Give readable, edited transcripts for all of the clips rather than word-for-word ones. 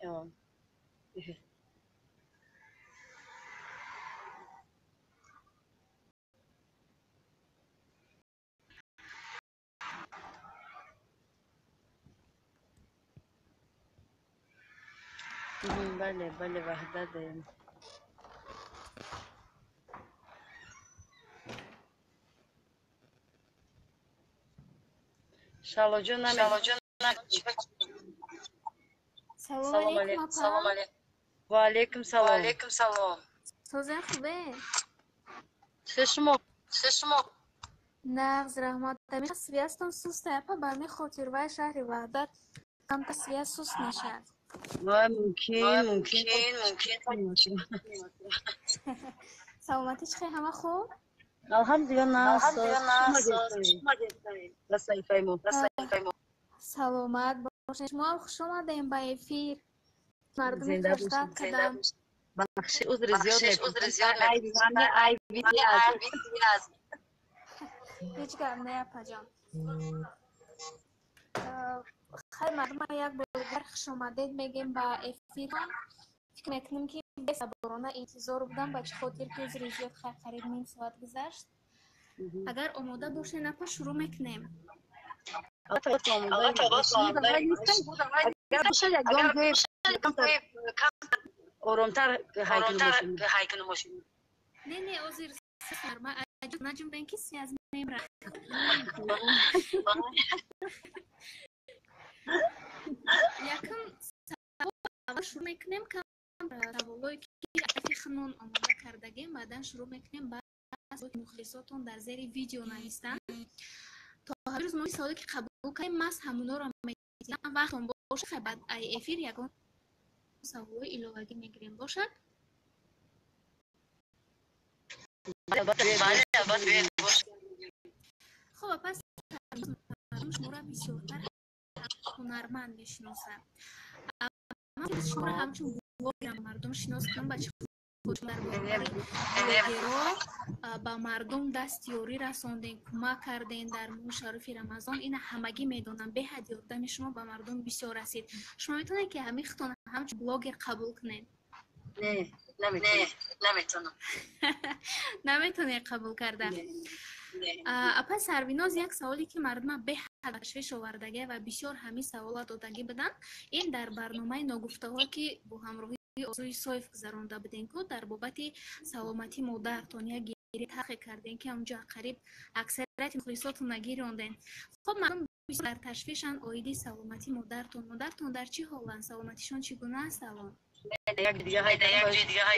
Tamam. بله بله وحدت شالو جون سلام علیکم. سلام علیکم. و علیکم سلام. سوزن خوبه؟ شما نغز رحمت دمیخ سویستان سوسته اپا برمی خاطر وای شهر وحدت کم تا سویست سوست نشد. ممکن سلامتی چخی همه خوب؟ الحمدلله ناس سلامت باشین. شما هم خوش آمدین به افیر. مردم فرستاد کدام بخشی عذر زیاد هیچ گرم نه اپا جان. خیلی مردم یک بلگر خوش آمدید میگیم با افیر. فکر میکنیم که بس برانه انتظار بودم بچه خاطر که عذر زیاد خیلی قریب نیم ساعت گذشت. اگر آماده باشین اپا شروع میکنیم. اگر باشه یک گام گوی آرامتر هایکن ماشین. نه عذر سرما نجم بین کسی از نیم رفت. یکم اول شروع میکنیم که سوالایی که افی خنون آماده کردگیم بعدا شروع میکنیم بعد مخلصاتون در زیر ویدیو نویسن تا هر روز ما سوالی که قبول کنیم ماست همونا رو میگیم وقتون باشه خیلی بعد ای افیر یکم سوالای الهاگی میگیریم باشد. خب پس مردم شما را بسیارتر هنرمند میشناسن. اما شما را همچون بلوگر مردم شناس کنم بچه خود در بلوگرها با مردم دستیاری رساندین، کمک کردین در ماه شریف رمضان. این همگی میدونم به حد یاردن شما به مردم بسیار رسید. شما میتونید که همیختون همچون بلوگر قبول کنین؟ نه نمیتونم. نمیتونی قبول کرده. اپا سرویناز یک سوالی که مردم به حد تشویش آوردگی و بسیار همین سوالات دادگی بدن این در برنامه نگفته ها که با همراهی آزوی سایف گذرانده بدین که در بابت سلامتی مادرتان یک گیری تحقیق کردین که اونجا قریب اکثریت مخلصاتون نگیراندین. خب مردم بسیار در تشویشن آیدی سلامتی مادرتان در چی حالن؟ سلامتیشان چگونه است الان؟ یک دیگه های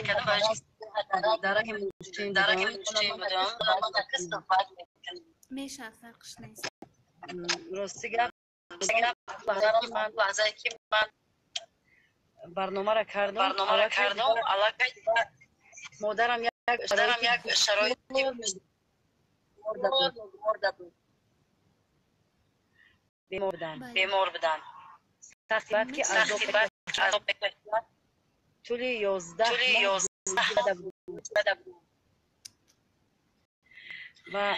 کردم درک مشتیم بودم میشه فرقش نیست. راستی گفت لحظه که من برنامه را کردم علاقه مادرم یک شرایط بیمار بودن تقریبا که از طول 11 و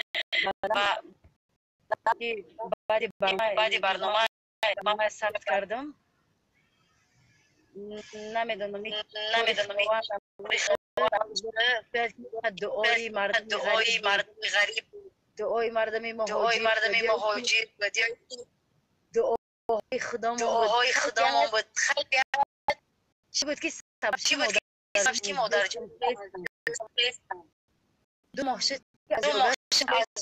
بعد برنامه ثبت کردم. نمیدونم دعای مردم غریب دعای مردم مهاجر و دعای خدامون بود. خیلی چی بود که سبچی مادر جون دو ماه شد از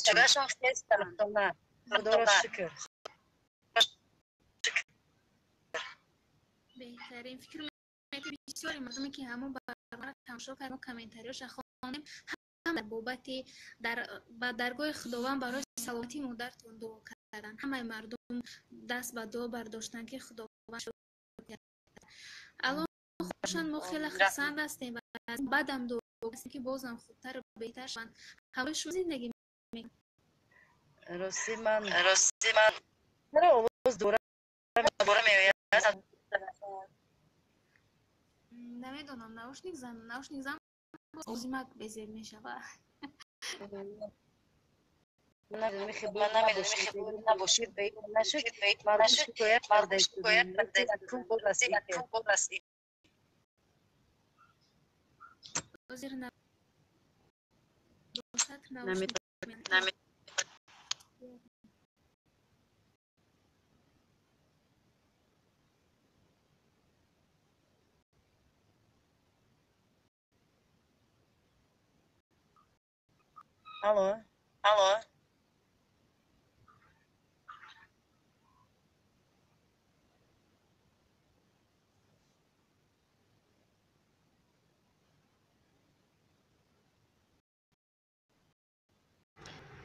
جگهشون خیستن. خدا را شکر. بهترین فکر میکنم بسیاری مردمی که همون برنامه تماشا کردن و کامنتاریاش خوانیم هم در بابت با درگاه خداوند برای سلامتی مادرتون دعا کردن. همه مردم دست به دعا برداشتن که خداوند شکر کرد. الان خوشن ما خیلی خسند هستیم و از بعدم دعا هستیم که بازم خوبتر و بهتر شوند. همه شما زندگی میکنن. راستی من چرا آواز دوره میوید؟ نمیدونم ناوشنیک زن بازیمک بزیر میشه. من نمیدونم خیلی نباشید به این نشد مردم شکایت کرده اکنون بود رسید حاضر نباشد Алло.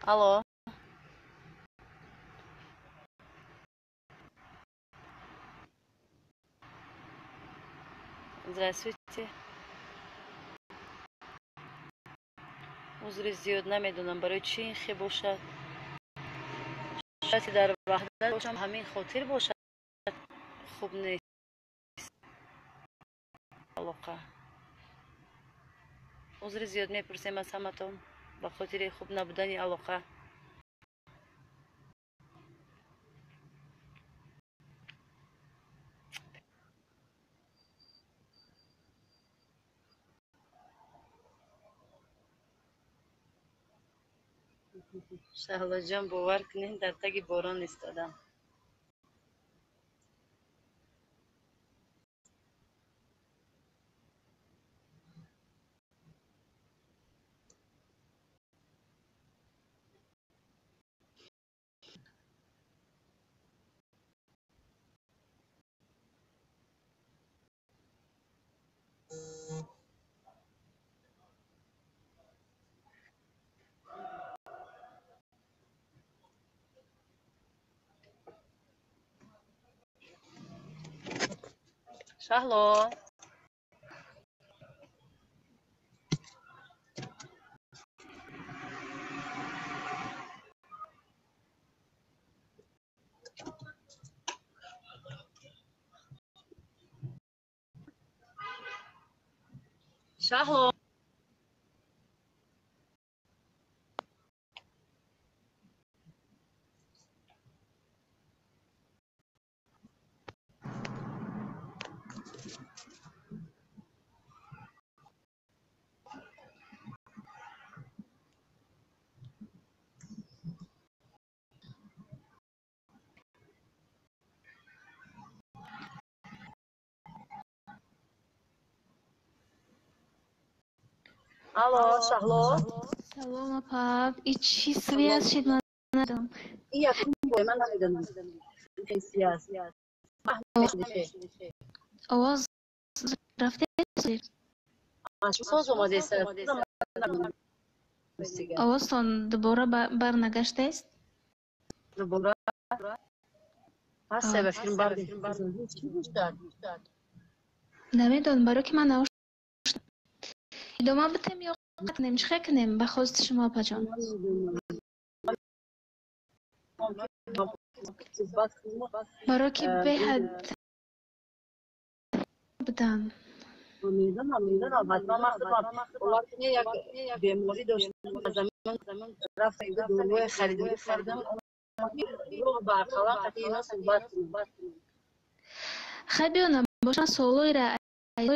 Алло. Здравствуйте. عذر زیاد نمیدونم برای چی این خیلی باشد. شاید در وحدت باشم همین خاطر باشد خوب نیست علاقه. عذر زیاد میپرسیم از همتون به خاطر خوب نبودن علاقه. شهلا جان باور کنین در تگ باران ایستادم. شهلا شهلا Алло, Шахло. Салом, апа. И чи связь шид ман надам. И я бой, man نمیدونم. این سیاست. آواز رفته ساز اومده است. آوازتان دوباره برنگشته است؟ دوباره هسته به فیلم برگشت. چی گوشتن؟ نمیدونم برای که من نوشتم ادامه بتیم یا کنیم چه کنیم به خواست شما پا جان برای که به حد بدن میدونم حتما مخصوصا اولاد که یک بیماری داشتم زمان رفتم دروی خریداری کردم رو برقرار قطعی اینا صحبت کنیم خیلی بیانم باشن سوالوی را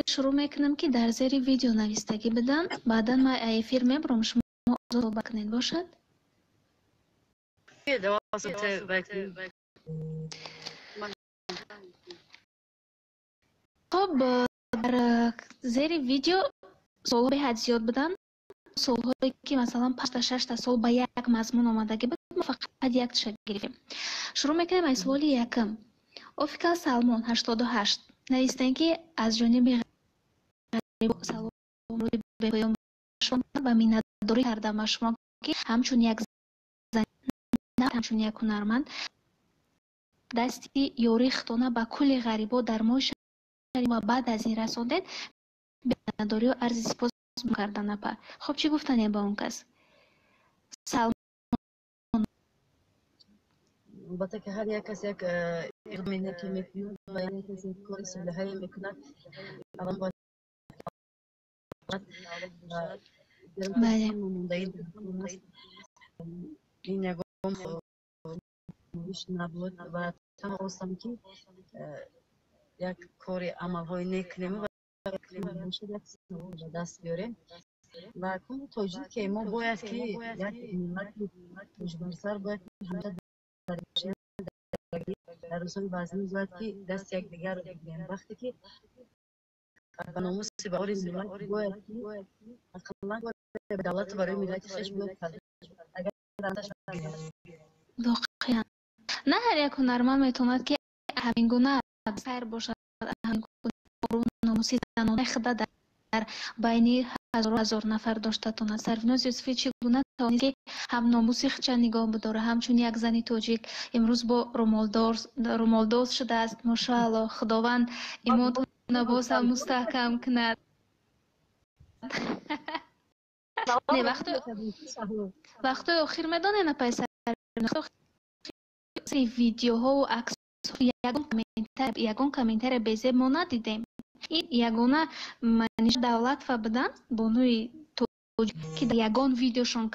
شروع میکنم که در زیر ویدیو نویستگی بدن بعدا ما ای فیلم میبرم شما آزاد بکنین باشد خب در زیر ویدیو سوال به حد زیاد بدن سوالهایی که مثلا 5 تا 6 تا سوال با یک مضمون آمدگی بود ما فقط یک تاشو گرفتیم شروع میکنیم از سوال یکم اوفیکال سالمون 88 نوشتن که از جانب غریب سلام روی بپیام شما و مینداری کردم شما که همچون یک زن نه همچون یک هنرمند دستی یوری ختانه با کل غریبا در ما و بعد از این رساندن مینداری و عرض سپاس کردن اپا خب چی گفتن با اون کس سلام البته که هر یک کس یک اقدامی که میکنه و یک کس یک کاری صلحی میکنه الان باید بله این یگان خوش نبود و تمام خواستم که یک کاری عملهای نیک کنیم و دست بیاریم و کنم توجیه که ما باید که یک ملت مجبورسر باید که در روزهای بعضی باید که دست یک دیگر رو بگیریم وقتی که به ناموس بهار ملت باید که اقلا به دولت برای ملت خیش باید اگر دانتش بگیریم واقعا نه هر یک هنرمند میتوند که همین گونه سر باشد، همین گونه ناموسی زنانه خدا در بین هزار نفر داشته تاند. سرفیناز یوسفی چگونه توانست که هم ناموسی خچه نگاه بداره، همچون یک زن تاجیک امروز با رومالدوز شده است. ماشاءالله خداوند ایمانتون باز هم مستحکم کند. نه وقت آخر میدانه نپیسر ویدیوها و عکس یگان کامنتر بیزه ما ندیدیم. این یگانه منیش دولت و بدن بانوی که در یگان ویدیوشون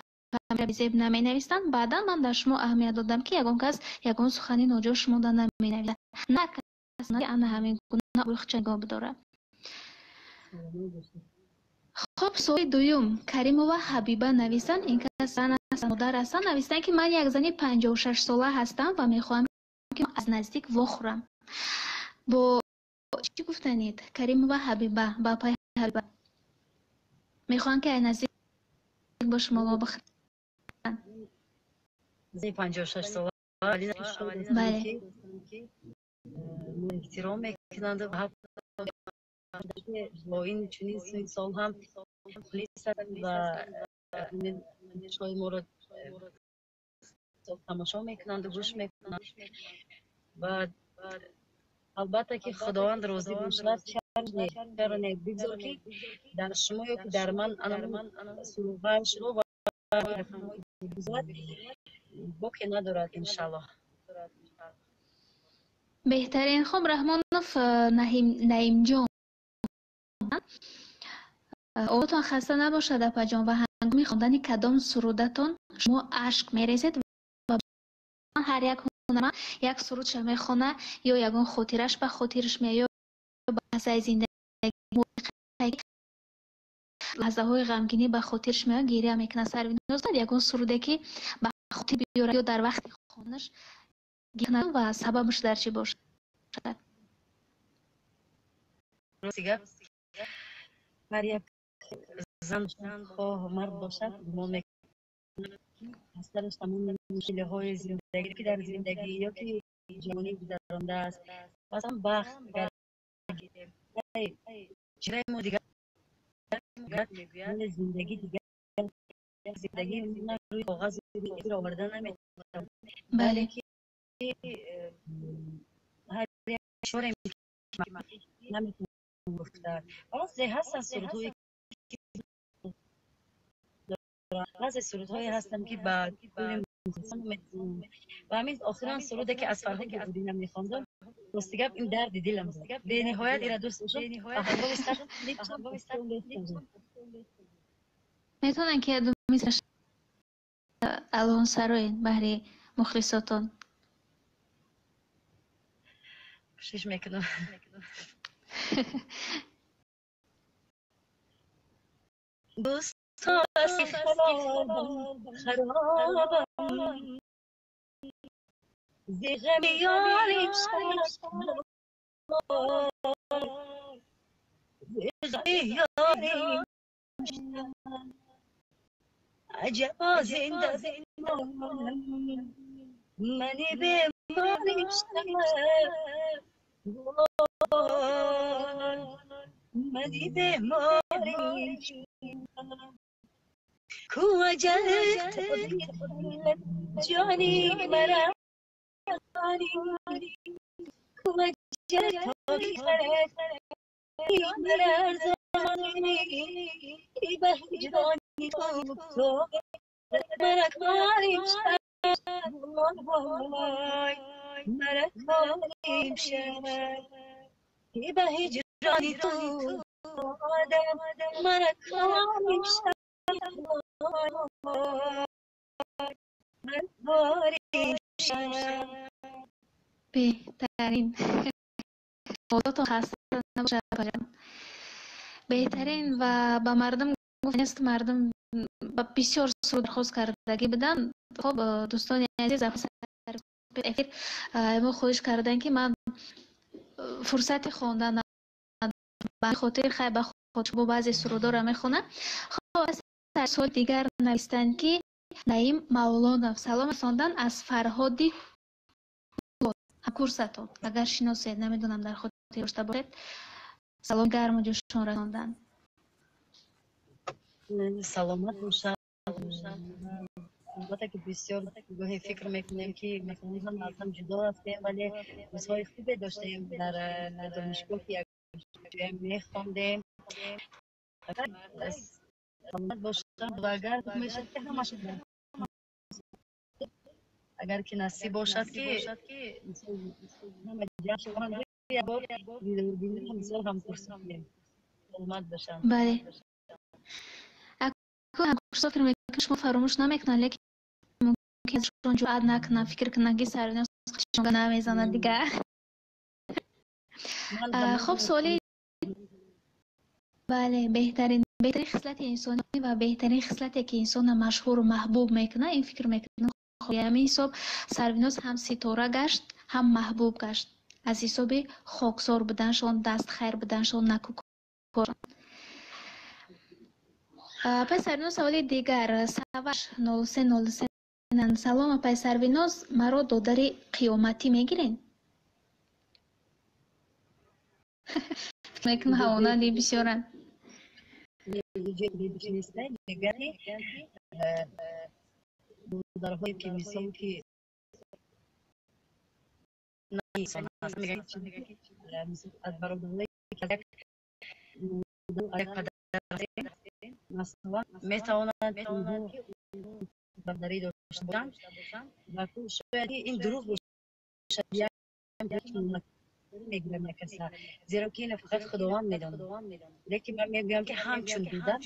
کامنتر بیزه نمی نویستن. بعدا من در شما اهمیت دادم که یگان کس یگان سخنی ناجا شما در نمی نویستن، نه کس نه انا همین گونه بخش نگاه بداره. خب سوال دوم کریمова حبیبه نویسن. این کس زن است، مادر هستن. نویسن که من یک زنی 56 ساله هستم و میخواهم که از نزدیک وخورم. با چی گفتنید؟ کریمova حبیبه با پای حبیبه میخوان که نزدیک با شما بخورن. زنی 56 ساله بله احترام میکنند و با این چنین سن سال هم نیستند و شای ما را تماشا میکنند و گوش میکنند و البته که خداوند راضی باشد چرا نه بگذار که در شما یا که در من سروغش رو و بگذارد باقی ندارد انشالله. بهترین. خب رحمانوف نعیم جان اوتان خسته نباشد اپا جان و هنگامی خواندن کدام سرودتان شما اشک میریزید و هر یک هنرمند یک سرود شما میخونه یا یگان خاطرش به خاطرش میاد یا بحث زندگی لحظه های غمگینی به خاطرش میاد گریه میکنه. سرویناز یگان سروده که به خاطر بیاره یا در وقت خوانش گریه و سببش در چی باشد. هر یک زن خواه مرد باشد ما میکنیم از سرش تمام مشکل های زندگی که در زندگی یا که جوانی گذرانده است مثلا بخت چرای ما دیگر زندگی دیگر زندگی نه روی کاغذ روی آوردن نمیتونم بله که هر یک شور نمیتونم گفتن بعضی هستن سرودهای بعضی سرودهایی هستن که با کل و همین آخران سروده که از فرهنگ بودی میخواندم راستگب این درد دلم بود به نهایت ایرا دوست داشتم احباب استخدام میتونن که دومیزش الان سراین بهری مخلصاتون پشتش میکنم دوست هستی خرابم زیغم یاریم زیغم یاریم عجبا زنده منی بیماریم منی بیماریم کو اجل جانی مرا کو اجل مرا زمانی به هجرانی تو مرا کاریم مرا کاریم شد به هجرانی تو مرا کاریم شد مرا روزاتون خسته نباشه. بهترین و با مردم گفت مردم با بسیار سرود درخواست کردگی بدن. خب دوستان عزیز افیر ما خواهش کردن که من فرصت خواندن به خاطر خیلی به خود با بعضی سرودا را میخونم. خب از سوال دیگر نوشتن که نعیم مولانов سلام رساندن از فرهادی کورستون. اگر شناسید نمیدونم در خاطر داشته باشید سلام گرم و جوشان رساندن. سلامت باشم. البته که بسیار گاهی فکر میکنیم که مثلا هم از هم جدا هستیم ولی روزهای خوبی داشتیم در دانشگاه که یک میخواندیم. سلامت باشم و اگر میشد که همه شد اگر که نصیب باشد که همه جمع شدن یک بار دیدن مثال هم پرسیدیم. سلامت باشم. بله اکو کورسا فکر میکنم شما فراموش نمیکنن لیکن ممکن شون جو اد نکنن فکر کنن که سر نیاز شما نمیزنن دیگه. خب سوالی بله بهترین خصلت انسانی و بهترین خصلتی که انسان مشهور و محبوب میکنه این فکر میکنم خب همین حساب سرویناز هم ستاره گشت هم محبوب گشت از حساب خاکسار بودنشون دست خیر بودنشون نکوکار. پس سرویناز سوالی دیگر سواش 0303 سلام پس سرویناز مرا دادر قیامتی میگیرین؟ فکر میکنم هوانندی بسیارن. نگری دارهایی که مثال که نایسان هست میگه از برادرهایی که یک پدر مثلا میتوانند برادری داشته باشند و شاید این دروغ باشد یک میگیرم یک کسا زیرا که این فقط خداوند میداند لیکن من میگویم که همچون بوده.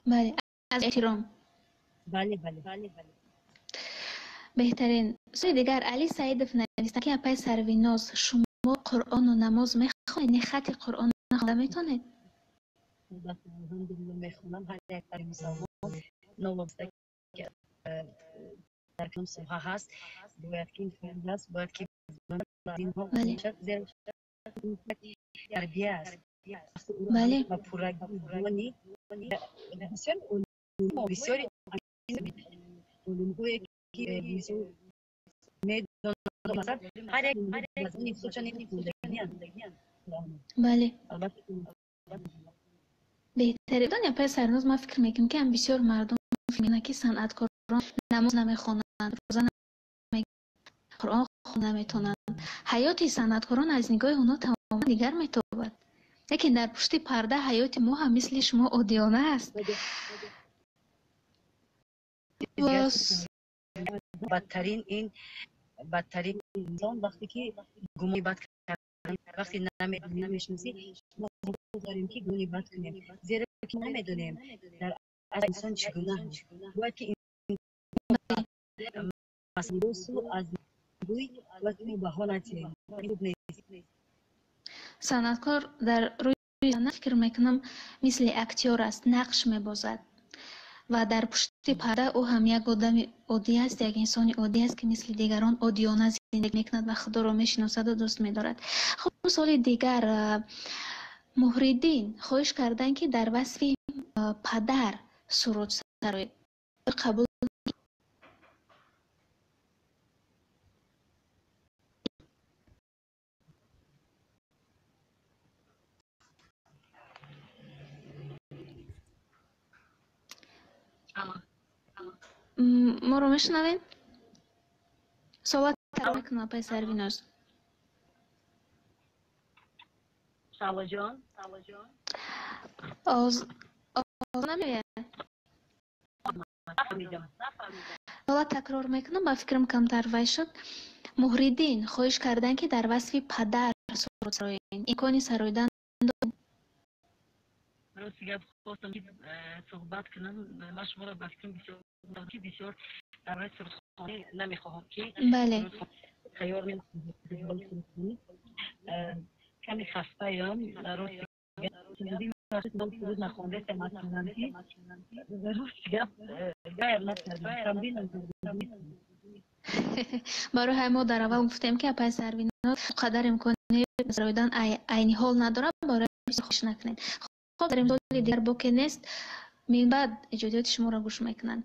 بله از احترام. بله بهترین سوی دیگر علی سعیدов نوشتن که اپای سرویناز شما قرآن و نماز میخوانید؟ خط قرآن نخوانده میتونید؟ الحمدلله میخونم. هر یک برای مسلمان نوابسته که در کلام صحح هست باید که این خونده است باید که این ها میشد زیر تربیه است. بله و پرگانی بسیار بسیاری علوم‌هایی که بسیار میدونم هر یک بزنی خودشان این زندگی هست. بله بهتره دنیا پس سرنوز ما فکر میکنم که هم بسیار مردم فیلمینه که صنعتکاران نماز نمیخونند روزه نمیگیرند قرآن خوانده نمیتونند. حیات صنعتکاران از نگاه اونا تماما دیگر میتابد لیکن در پشت پرده حیات ما هم مثل شما عادیانه است. بدترین انسان وقتی که گمانی بد کردن وقتی نمیشناسی ما داریم که گمانی بد کنیم زیرا که نمیدونیم در از انسان چگونه هست. باید که مثلا رسو از بوی وقتی ما بها نتیم صنعتکار در روی صحنه فکر میکنم مثل اکتیور است نقش میبازد و در پشت پرده او هم یک آدم عادی است یک انسان عادی است که مثل دیگران عادیانه زندگی میکند و خدا را میشناسد و دوست میدارد. خب سوال دیگر محریدین خواهش کردن که در وصف پدر سرود سرایی قبول ما رو میشنوین؟ سوال تکرار میکنم پای سرویناز. شالا جان آز نمیوید؟ سوال تکرار میکنم با فکرم کمتر وای شد. محریدین خواهش کردن که در وصف پدر سرود سرایین امکانی سرایدن راستی گپ خواستم که صحبت کنم. من شما را بسیار در راه سرودخوانی نمیخواهم که بله خیار میکنم کمی خسته‌ام راست میگم روز نخونده تماس کنم راست میگم گایر نکردم تمرین نکردم برای همه در اول گفتیم که اپای سروینا قدر امکانی رویدن عینی حال نداره برای خوش نکنین. خب در امثال دیگر بوکی نیست من بعد ایجادیات شما را گوش میکنن.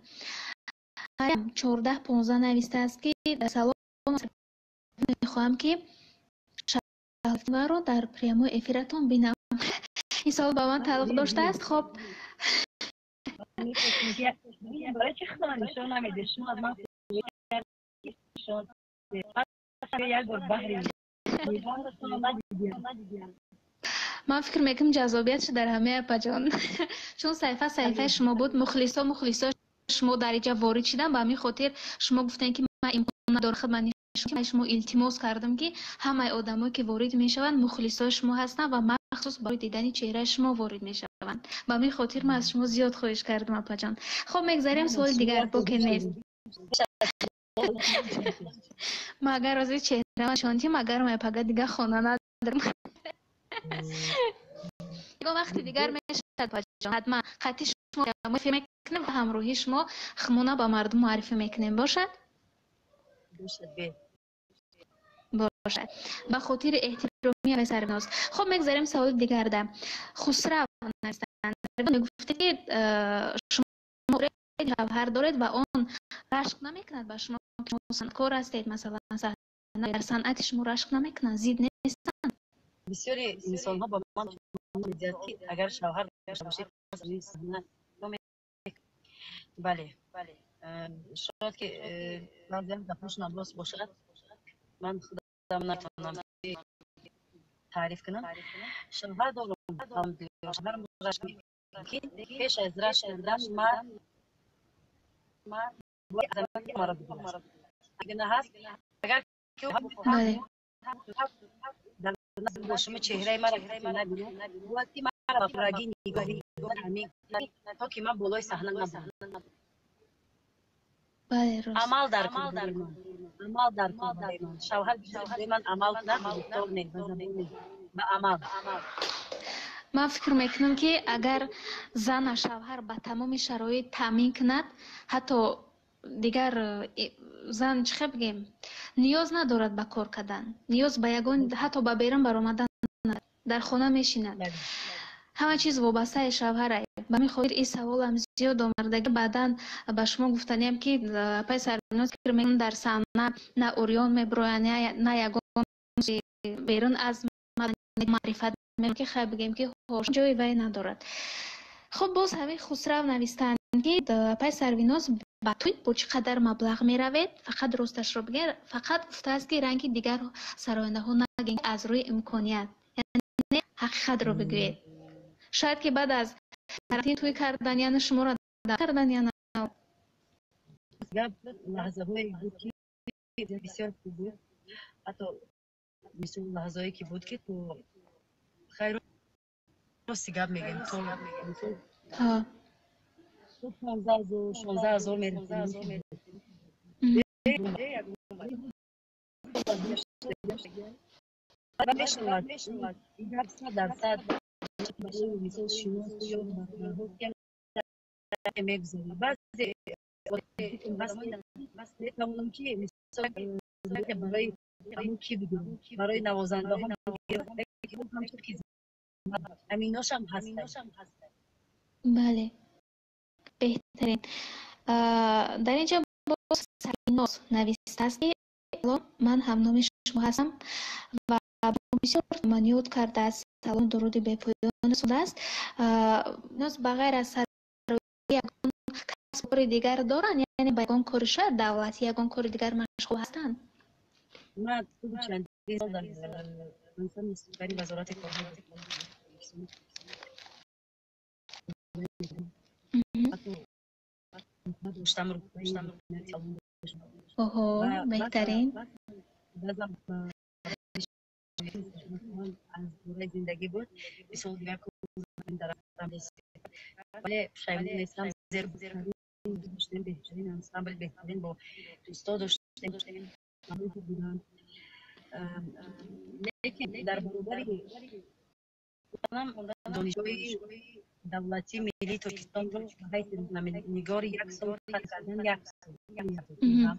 14-15 نویسته است که در سالن میخواهم که شما رو در پریمو افیرتون بینم. این سال با من تعلق داشته است. خب برای چه خدا نشان نمیده شما از من من فکر میکنم جذابیتش در همه اپا جان چون صحیفه شما بود مخلصا شما در اینجا وارد شدن به همین خاطر شما گفتن که من امکان نداره خدمت شما التماس کردم که همه آدمایی که وارد میشوند مخلصا شما هستن و مخصوص برای دیدن چهره شما وارد میشوند به همین خاطر من از شما زیاد خواهش کردم اپا جان. خب میگذاریم سوال دیگر بوکی نیست مگر از چهره من شانتی مگر ما پگه دیگه خونه ندارم دیگه وقتی دیگر میشه پاجان حتما خطی شما معرفی میکنیم و همراهی شما خمونه با مردم معرفی میکنیم باشد باشد به خاطر احترامی آقای سربناز. خب میگذاریم سوال دیگر ده خسرو هستند گفته که شما جوهر دارید و آن رشک نمیکند به شما که صنعتکار هستید مثلا در صنعت شما رشک نمیکنند زید نیستند بسیاری انسان ها با من میگویند که اگر شوهر داشته باشید بله شاید که بعضی دفعش نباس باشد من خودم نتوانم تعریف کنم شوهر دارم شوهر رشک میکنم پیش از رشک کردن من باید عظمت مرا بگوید اگر نه هست اگر که بله در نظر با شما چهره مرا نبینه وقتی مرا با رگی نگاهی همین تا که من بالای صحنه نبودم بله راست عمل در کردن من شوهر به من عمل کنه به گفتار نه به زبان نه به عمل من فکر میکنم که اگر زن شوهر به تمام شرایط تامین کند حتی دیگر زن چه بگیم نیاز ندارد به کار کردن نیاز به یگان حتی به بیرون برآمدن در خانه میشیند همه چیز وابسته شوهر به می خاطر این سوالم زیاد آمدگی بعداً به شما گفتنیم که پای سربناز که میگن در صحنه نه اوریان میبروین نه یگان بیرون از معرفت میگن که خیلی بگیم که هوش جای وی ندارد. خب باز همین خسرو نویستند که پای سربناز با توی با چقدر مبلغ می روید فقط راستش رو بگیر فقط گفته است که رنگ دیگر سراینده ها نگین از روی امکانیت یعنی حقیقت رو بگوید شاید که بعد از توی کردن یعنی شما را در کردن یا نه لحظه های بود که بسیار خوب بود حتی بسیار لحظه هایی که بود که تو خیر راستی گپ میگیم تو 15,000 میرسیم میشود در 100% مثل شما یا که میگذاری بعضی بس نمیتونم که مثلا برای همون کی بگیرم برای نوازنده ها بگیرم همچون که امیناش هم هستن بله بهترین در اینجا باز سریناز نویسته است که من هم نام شما هستم و بسیار منیوت کرده است سلام درود به پایان سوده است ناز بغیر از سر یکان کسب دیگر دارن یعنی با یکان کار شاید دولتی یکان کار دیگر مشغول هستند من چند سال در انسان سپری وزارت کارها داشتم رو اوه بهترین از دوره زندگی بود بسیار دیگر درم ولی شاید نیستم زیر داشتیم بهترین انسامبل بهترین با دوستا داشتیم همون که بودن لیکن در برابر اونم دانشجوی دولتی ملی ترکستان رو به حیث روزنامه‌نگار یک سال خط کردن یک سال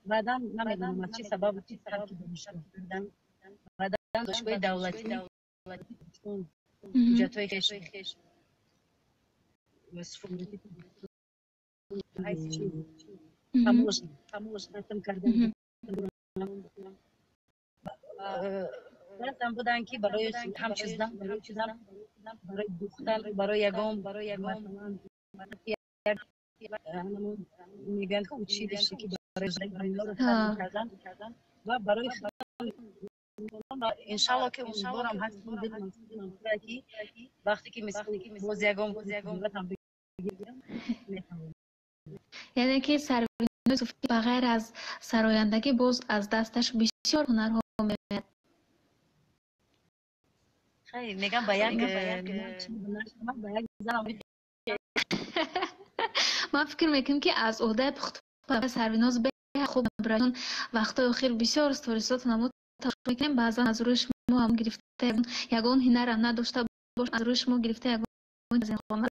بعدا نمیدونم از چه سبب چه ترک دانشگاه کردن بعدا دانشگاه دولتی ترکستان حجتهای خیش سفارتی به حیث چیز خاموش ختم کردن رفتم بودن که برای هم چیزدم برای دوختن برای یگام مثلا میگن که چی داشته که برای رو کردن و برای انشالله که امیدوارم هستم دلم که وقتی که مثلا باز یگام هم بگیرم یعنی که سروینوی صوفی بغیر از سرایندگی باز از دستش بسیار هنرها میاد. خیلی میگم با یک زنم من فکر میکنم که از عهده پخت سرویناز به خوب برایون وقتا اخیر بسیار استوریسات نمود میکنیم بعضا از روش ما هم گرفته یگان هنر هم نداشته باش از روش ما گرفته یگان از این خانه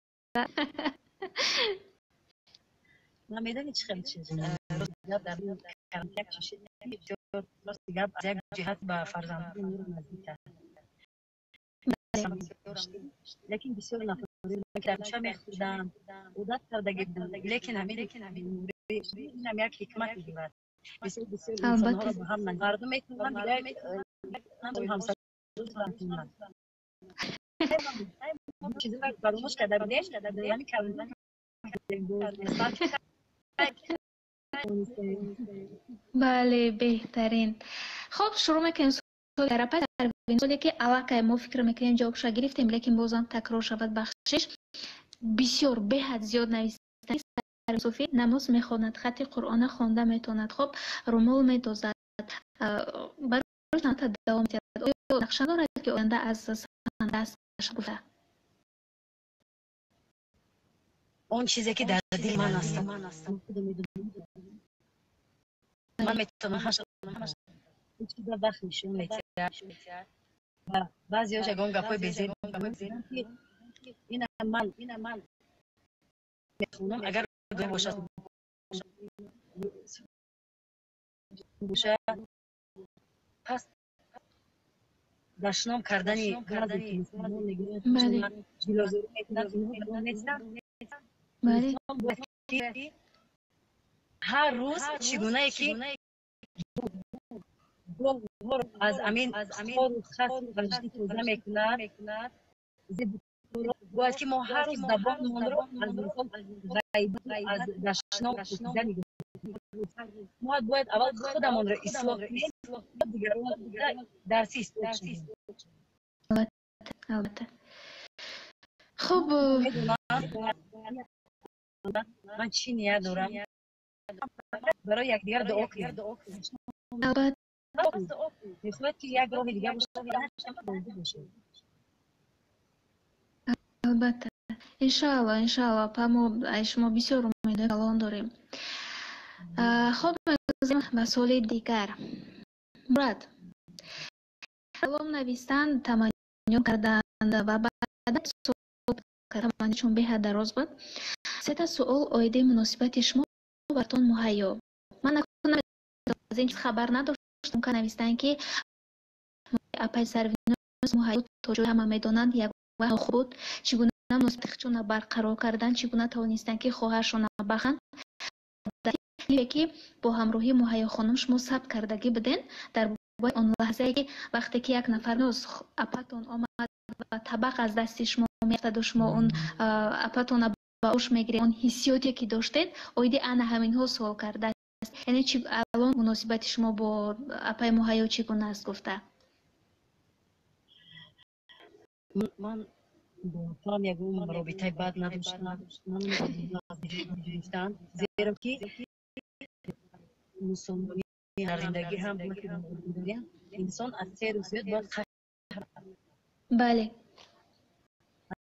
من میدونی چه خیلی چیز در کمتک چشید دیگر از یک جهت به فرزند نور نزدیک لیکن بسیار نفرمانی کتابچه میخوندم عادت کردگی بودم لیکن همین این هم یک حکمتی دارد بسیار انسانها را با هم نزدیک مردم میتونن دیگه همسر چیزی را فراموش کرده بودیم یعنی کردن بله بهترین. خب شروع میکنیم سوال پس سولی که علاقه ما فکر میکنیم جوابش گرفتیم لیکن بازم تکرار شود بخشش بسیار بهت زیاد نویسنده صوفی نماز میخواند خط قرآن خوانده میتواند خب رمال میدوزد برای سنت دوام میدهد آیا نقشه دارد که آینده از سنت دستش بوده اون چیزی که در دل من است من میتونم همش چیز داخل نشون میده و بعضی هاش اگه اون گپای بزیر این من میخونم اگر دو باشه پس دشنام کردنی بعضی مسلمان نگیرن جلوزوری میکنن اینها نیستن بله هر روز چگونه که از امین خور و خس وجدی توزه میکند باید که ما هر روز زبانمون رو از مثال غیبت از دشنام توزه میگیم ما باید اول خودمون رو اصلاح کنیم دیگران درسی اصلاح شدیم البته خب من چی نیت دارم برای یکدیگر دعا کنیم البته میخواد که یک راه دیگه باشه البته انشالله پا شما بسیار امیدوار کلان داریم خب میگذاریم به سوال دیگر مراد کلام نویسن تمنا کردند و بعد سوال چون به دراز بود سه تا سوال آیده مناسبت شما براتون مهیا من نکنم از این خبر نداشتم که نویسن که اپای سروینوس مهیا توجه همه میدانند یک و خود چگونه مناسبت چون برقرار کردن چگونه توانستن که خواهرشون بخند که با همراهی مهیا خانم شما ثبت کردگی بدین در باید آن لحظه که وقتی که یک نفر نوز اپاتون آمد و طبق از دستی شما میفتد و شما اون اپاتون با اوش میگیرید اون حسیاتی که داشتید اویدی انا همین ها سوال کرده است یعنی چی الان مناسبت شما با اپای مهیا چگونه است گفته من با تام یکم رابطه بد نداشتم گرفتن زیرا که مسلمانی در زندگی هم داریم انسان از سه روز زیاد باید بله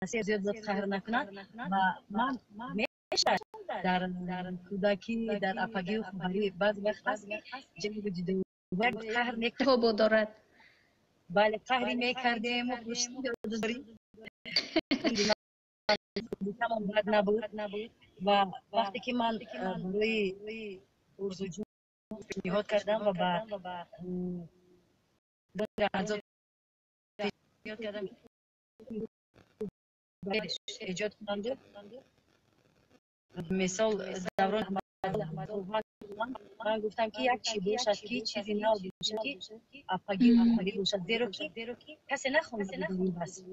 از سه زیاد باید خیر نکند و من میشه در کودکی در اپاگی و خواهری بعض وقت هست جنگ جدایی یک قهر میکرد. تو دارد. بله قهری میکردیم و خوشی داریم. تمام بد نبود و وقتی که من برای ارزوجو پیشنهاد کردم و با اعضا پیشنهاد کردم ایجاد کننده مثال دوران من گفتم که یک چی باشد که چیزی نه باشد که افاگی باشد زیرا که کسی نخوانده بود این بس.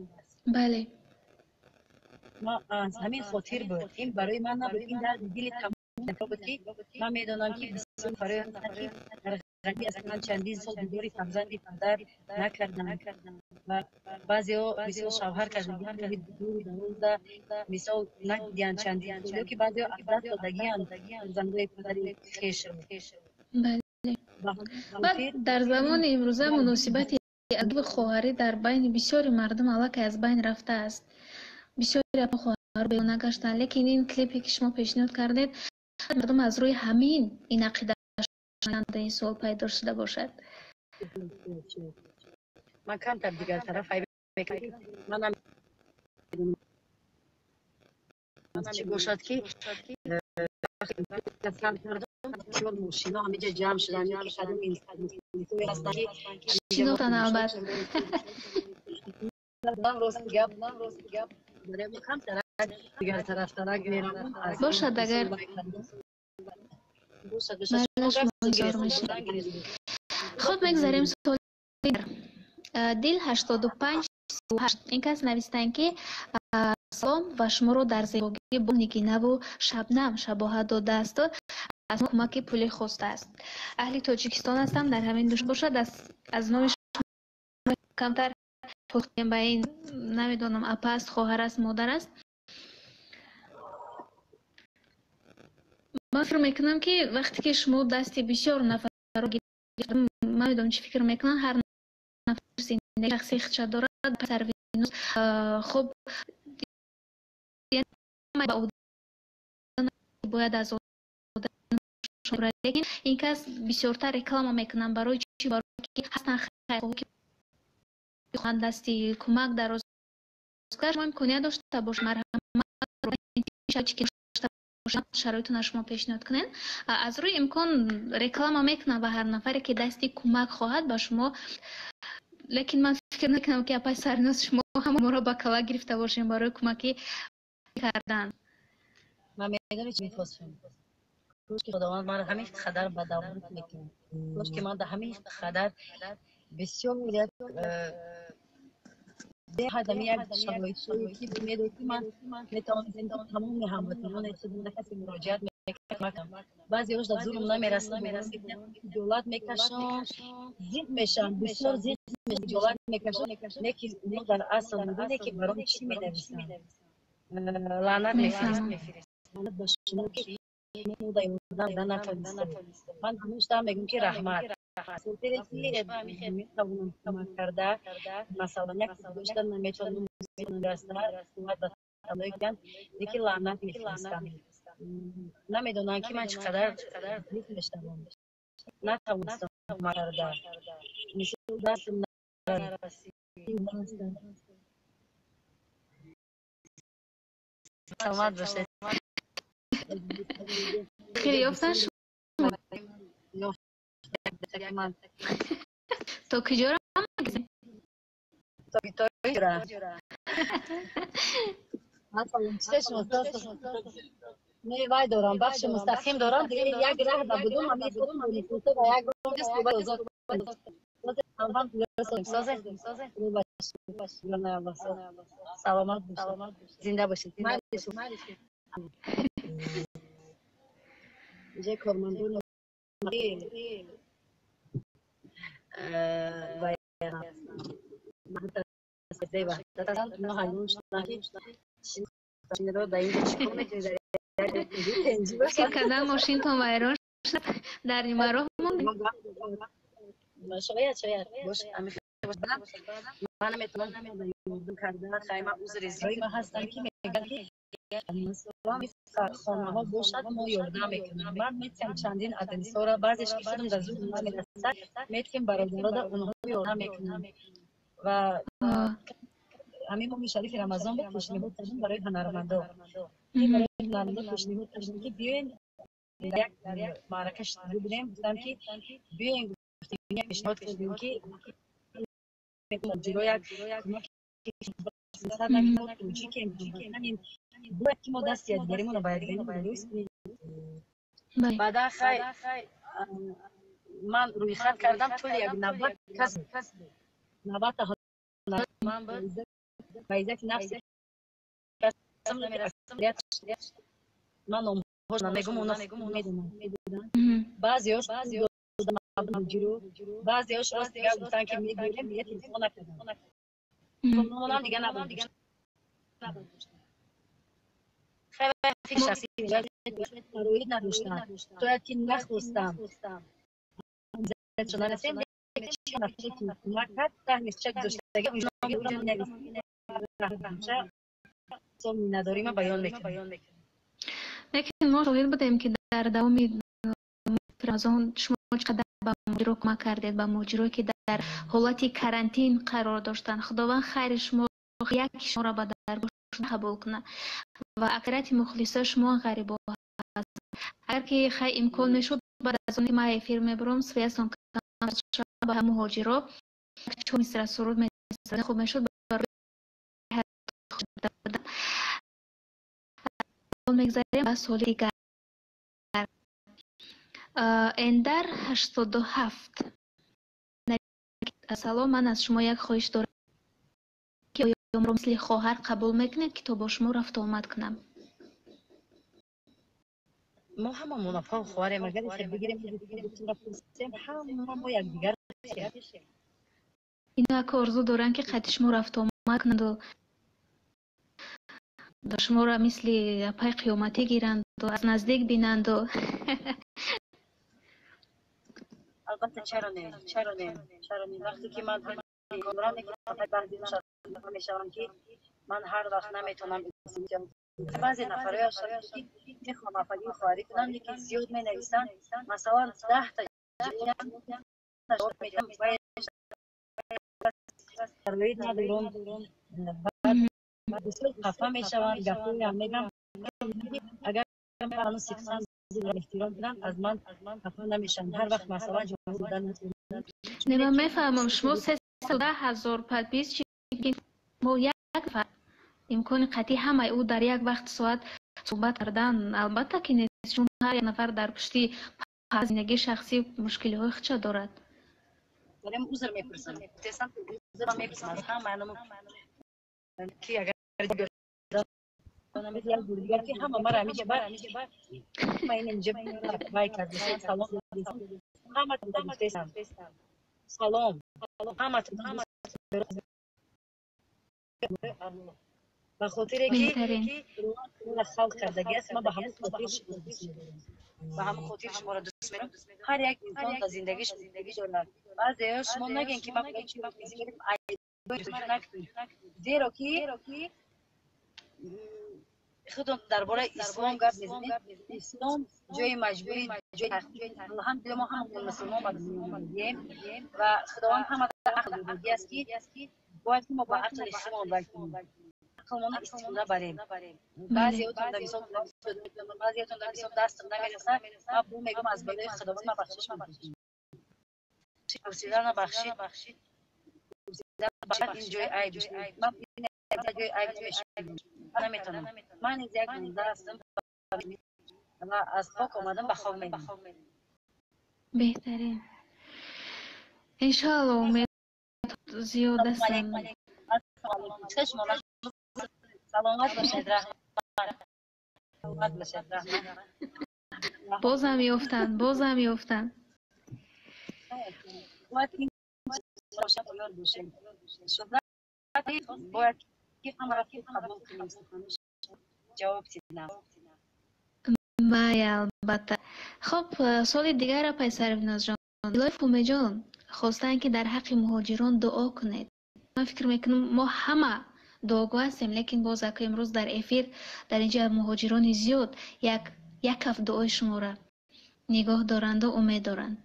بله. ما از همین خاطر بود این برای من نبود، این در دل تمام بود که من میدانم که بسیار برای هستم که در غربی اصلا چندین سال دیداری فرزندی پدر نکردم و بعضی ها بسیار شوهر کردن روی دور 12 مثال نکردن چندین سال که بعضی ها 18 سالگی هم فرزندای پدری خویش بود. بله. بعد در زمان امروزه مناسبت ادب خواهری در بین بسیاری مردم الان از بین رفته است. بسیاری خواهر بیرون گشتن، لیکن این کلیپی که شما پیشنهاد کردید مردم از روی همین این عقیده شدند این سوال پیدا شده باشد. من کم تر دیگر طرف میکنم منم چی باشد که کم کردم چون موشینا همه جا جمع شدن یا خدم این هستن که شنوتن البته نام روز گپ برای کم طرف دیگر طرف میرم باشد اگر خود میگذاریم سوال دل 85 این کس نویستن که سلام و شما رو در زیبایی با نگینه و شبنم شباهت داده است از کمک پولی خواسته است. اهل تاجیکستان هستم، در همین دوش باشد از نام شما کمتر توضیح به این نمیدونم اپا است خواهر است مادر است. من فکر میکنم که وقتی که شما دستی بسیار نفر رو گرفتم من میدونم چی فکر میکنم هر نفر زندگی شخصی خودش دارد سروینوس خب باید از شما لیکن این کس بسیارتر رکلام میکنم برای چی برای که هستن خیلی که خواهند دستی کمک در روز شما امکانیت داشته باش مرحمت رو که شرایطون شما پیشنهاد کنین از روی امکان رکلام میکنم به هر نفری که دستی کمک خواهد با شما. لیکن من فکر نکنم که اپای سرناز شما هم را با کلا گرفته باشیم برای کمکی کردن. من میدونم چی میخواستم روز که خداوند من همین خدر به دولت میکنم روز که من در همین خدر بسیار یک ده هدمی یک شرایطی که میدونم که من میتوانستم تمام هموطنان خود کسی مراجعت میکنم بعضی هاش در زورم نمیرسه جولت میکشن زید میشن بسیار زید جولت میکشن لیکن اونا در اصل میدونه که برام چی مینویسن لعنت میفرستن لعنت به شما که من نتونستم من همیشه دارم میگم که رحمت خاطر که میتوانم کمک کرده مثلا یک داشتن نمیتونم رسته اومد به تمام یکی لعنت میفرستم نمیدونم که من چقدر میتونستم نتونستم کمک کرده میشه دستم نرسید سلامت باشید خیلی یافتن شما تا کجا را هم تا بیتایی را مثلا چشم نه وای دارم بخش مستقیم دارم دیگه یک راه به بدون من میخوام میفوته و یک راه است و اوزا هم سازه باشه نه الله سلامت باشید زنده باشید جای کارمندان و زي واحدة إنه هينوش رو دایم چیکار می‌کنی که کدام ماشین تو ویران شد در این راه موند شاید باشه امیخه من میتونم یاردم کردن خیمه عذر ازرای ما هستم که میگن که مثلا خانه ها باشد ما یاردم میکنیم. من میتونم چندین ادنسا را بعضیش که خودم در زور نمیرسد میتونم برادرها اونها یاردم میکنم و همین ما شریف رمضان به پیشنهاد کردیم برای هنرمندا. این برای هنرمندا پیشنهاد کردیم که بیاین در یک معرکه شروع کنیم. گفتم که بیاین پیشنهاد کردیم که ماجرا یک کمک سر نمی‌خواد توجیه کنیم همین باید که ما دست یادگاریمون رو باید بینیم درست کنیم. بعد خیلی من روی خط کردم طول یک 90 کس 90 تا من با عزت نفس قسم نمی‌رسم من نامه‌هاش نمیگم اونا میدونن بعضی‌هاش بعضی‌هاش راست دیگه گفتن که میگیریم دیگه تلفن نکردن اونم دیگه نبود خیلی شخصی تروید نداشتن شاید که نخواستم زد شدن رسیم چی نفره که نکرد تحمیز چک داشته اگه اونجا نویسیم سوم نداریم و بیان میکنیم. لیکن ما شاهد بودیم که در دوام رمضان شما چقدر با ماجرا کمک کردید، با ماجرایی که در حالت کرانتین قرار داشتن. خداوند خیر شما یک شما را به درگاه قبول کنه و اکثریت مخلصا شما غریبا هست. اگر که خیلی امکان میشد بعد از اون ما افیر میبرم سویستان که با هم مهاجرا چون میسر سرود میسر خوب میشد برای میگذاریم با سال دیگر. اندر 87 سلام، من از شما یک خواهش دارم که آیا مثل خواهر قبول میکنید که تا با شما رفت آمد کنم؟ ما همه منافع خواهریم اگر که بگیریم ما یک دیگر اینا که آرزو دارن که قد شما رفت آمد کنند و شما را مثل پای قیامتی گیرند و از نزدیک بینند و البته چرا نه وقتی که من کامرا میکنم بعضی میشم که من هر وقت نمیتونم بعضی نفرای اشتراکی میخوام افادی خواهری کنم که زیاد می نویسن مثلا 10 تا جواب میدم باید تروید ندارم بسیار خفه میشوم گفتم میگم اگر من الان 300 احترام کنم از من خفه نمیشم هر وقت مثلا جواب دادن نه من میفهمم شما 310,000 پدپیس چی ما یک امکان قطعی همه او در یک وقت ساعت صحبت کردن البته که نیست چون هر یک نفر در پشتی زندگی شخصی مشکلی های خودش دارد. دارم عذر میپرسم تسم عذر میپرسم از هم معلومه که اگر کنم یک دیگر که همه مرا میگه من اینجا بای کردم سلام همه تون سلام همه به خاطر که خلق کردگی است ما به همون خاطر شما را دوست می‌دارم. هر یک انسان تا زندگی داره. بعضی شما نگین که ما باید چی بگیم زیرا که خودتون درباره اسلام گپ میزنید. اسلام جای مجبوری جای الحمدلله ما هم مسلمان بودیم و خداوند هم در عقل دادی است که باید ما با عقل اسلام بکنیم. عقلمون استفاده بریم. بعضیاتون در مثال دست نمیرسه ما بو میگم از بالای خداوند ما بخشش میکنیم. پرسیدن بخشید این جای عیب من این جای عیب نمیشم نمیتونم من از یک بنده هستم و از خاک اومدم به خواب میدم بهترین انشاءالله امید زیاد هستم. سلامت باشید رحمت باشید بازم یافتن باید این روشن یاد باشیم باید که همه را قبول کنیم جواب دیدم مای البته. خب سال دیگر پای سرویناز جان دلای فومه جان خواستن که در حق مهاجران دعا کنید. من فکر میکنم ما همه дуогӯ ҳастем, лекин боз ака имрӯз дар эфир дар инҷа муҳоҷирони зиёд як каф дуои шуморо нигоҳ доранду умед доранд.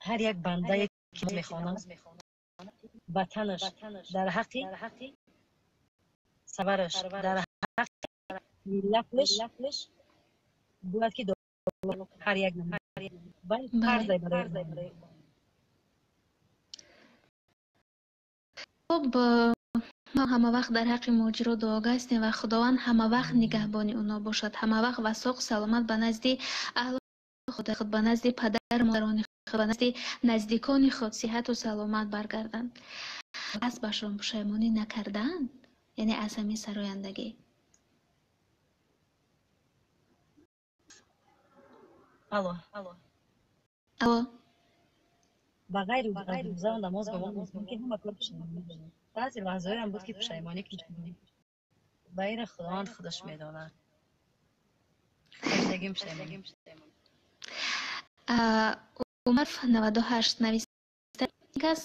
ҳар як бандае ки мехонад ватанаш дар ҳаққи савараш дар ҳаққи миллаташ бояд ки ҳар як фарзе барои хуб, мо ҳама вақт дар ҳаққи муҳоҷиро дуога ҳастем ва худованд ҳама вақт нигаҳбони онҳо бошад, ҳама вақт ва соғ саломат ба назди аҳли худ, ба назди падар модарони худ, ба назди наздикони худ сиҳату саломат баргарданд. аст ба шон пушаймонӣ накардаанд, яъне аз ҳамин сарояндагӣ. алло ба ғайри рӯза ва намоз ба вон ки ҳама кор пушаймонӣ дорем. баъзе лаҳзаҳоям буд ки пушаймонӣ кардем. ба ира худованд худаш медонад. ҳаштагим пушаймонӣ. умар 98 нависта кас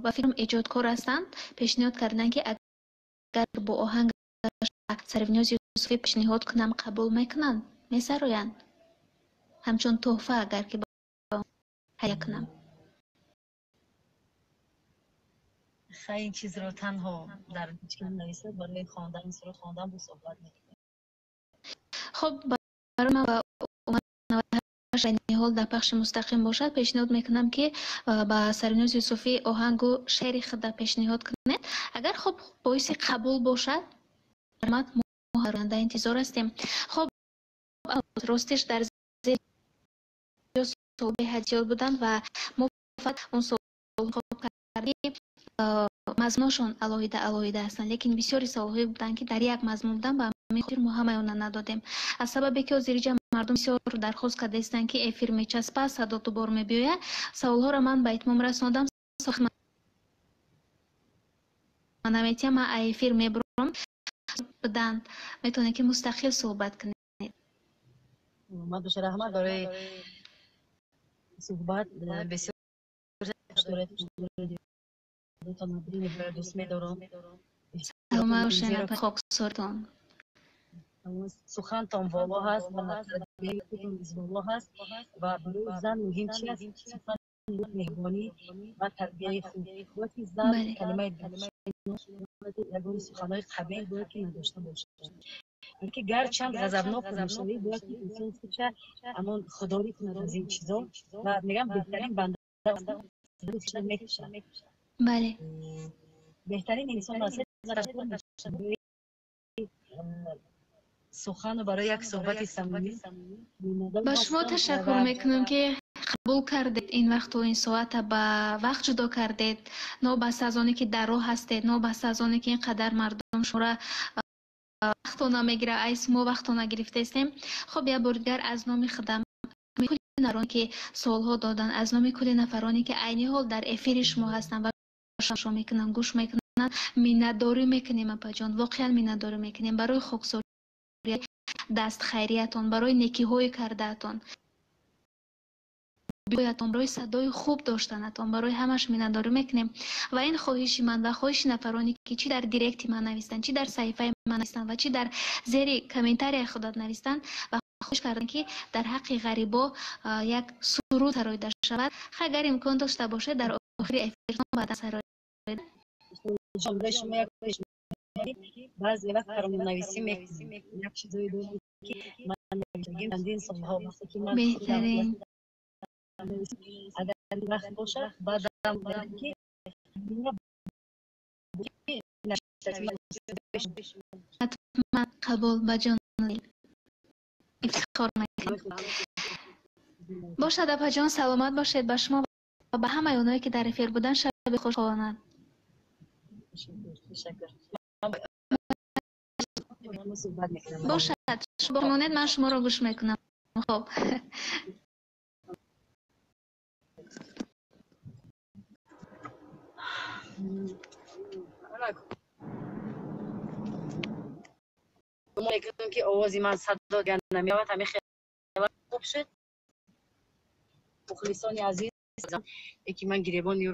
ба филм эҷодкор ҳастанд, пешниҳод карданд ки агар бо оҳангаш Сарвиноз Юсуфӣ пешниҳод кунам қабул мекунанд, месароянд ҳамчун тӯҳфа агар ки ҳая кунам. این چیز رو تنها در هیچکم نویسد برای خواندن سر خواندن با صحبت میکنه. خب برای من و حال در پخش مستقیم باشد پیشنهاد میکنم که با سریناز یوسفی آهنگو شعر خود پیشنهاد کنید. اگر خب باعث قبول باشد ما در انتظار هستیم. خب راستش در زیر صحبه هدیات بودن و ما فقط اون صحبه کردیم مضمونشون алоҳида ҳастанд, лекин бисёри саволҳое буданд ки дар як мазмун буданд ва мехотир мо ҳамаёнро надодем. аз сабабе ки ҳозиринҷа мардум бисёр дархост кардастанд ки эфир мечаспад, садо дубор мебиёяд, саволҳоро ман ба итмом расонидам. ман наметиям, ман эфир мебурам буданд, метавонед ки мустақил суҳбат кунед. мадуша раҳмат барои суҳбат. бисёр دوست می‌دارم. سلام باشین خاکسارتان. سخنتان والا هست و تربیتتون والا هست و برای زن مهم چی است؟ سخن مهربانی و تربیت خوب. وقتی زن کلمه یگان سخنهای قبیح باید که نداشته باشه. اینکه گرچند غضبناک نشوی باید که انسان چه امان خودداری کند از این چیزا و میگم بهترین بنده میشه. بله. بهترین انسان است سخن برای یک صحبت صمیمی. با شما تشکر میکنم که قبول کردید این وقت و این ساعت با وقت جدا کردید. نوبت از آنی که در راه هستید، نوبت از آنی که اینقدر مردم شما وقتو نمیگیره، ایس ما وقتو نگرفته استیم. خب یه بار دیگر از نام خودم کلی نفرانی که سوالها دادن، از نام کلی نفرانی که عینی حال در افیر شما هستن و شما میکنن گوش میکنن، مینداری میکنیم اپا جان، واقعا مینداری میکنیم برای خاکساری دست خیریتون، برای نیکی های کردهتون، برای صدای خوب داشتنتون، برای همش مینداری میکنیم. و این خواهش من و خواهش نفرانی که چی در دایرکت من نوشتن، چی در صفحه من نوشتن و چی در زیر کامنتاری خودت نوشتن و خواهش کردن که در حق غریبا یک سرود ترایده شود. اگر امکان داشته باشه در آخر افیر بعد سرای شما یک بعضی وقت برام نویسیم یک چیزایی داریم که من نوشتگیم چندین سالها وقتی که من بهترین اگر وقت باشه بعدم که من قبول با جان افتخار میکنم. باشد اپا جان، سلامت باشید به شما و به همه اونایی که در افیر بودن. شب خوشحالانه. باشد شما بمانید، من شما رو گوش میکنم. خب میکنم که آوازی من صدا دیگر نمیاد. همه خیلی خوب شد. مخلصان عزیز، یکی من گریبانی